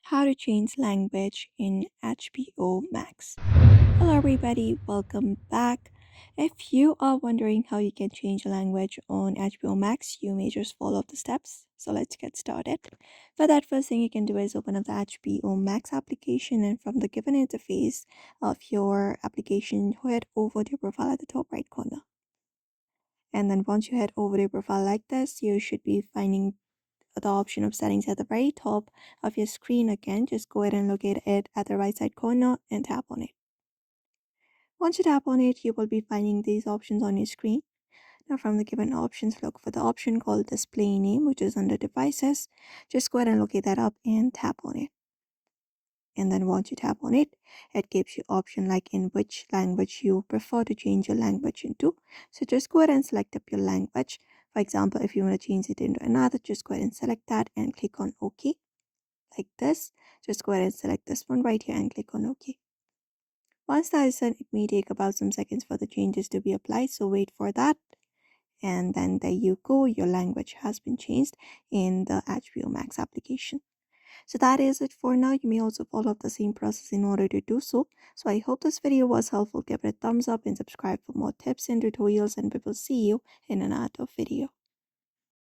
How to change language in HBO Max. Hello, everybody, welcome back. If you are wondering how you can change a language on HBO Max, you may just follow the steps. So let's get started. For that, first thing you can do is open up the HBO Max application, and from the given interface of your application, head over to your profile at the top right corner. And then once you head over to your profile like this, you should be finding the option of settings at the very top of your screen. Again, just go ahead and locate it at the right side corner and tap on it. Once you tap on it, you will be finding these options on your screen. Now from the given options, look for the option called display name, which is under devices. Just go ahead and locate that up and tap on it. And then once you tap on it, it gives you option like in which language you prefer to change your language into. So just go ahead and select up your language. For example, if you want to change it into another, just go ahead and select that and click on OK. Like this, just go ahead and select this one right here and click on OK. Once that is done, it may take about some seconds for the changes to be applied, so wait for that. And then there you go, your language has been changed in the HBO Max application. So that is it for now. You may also follow up the same process in order to do so. So I hope this video was helpful. Give it a thumbs up and subscribe for more tips and tutorials, and we will see you in another video.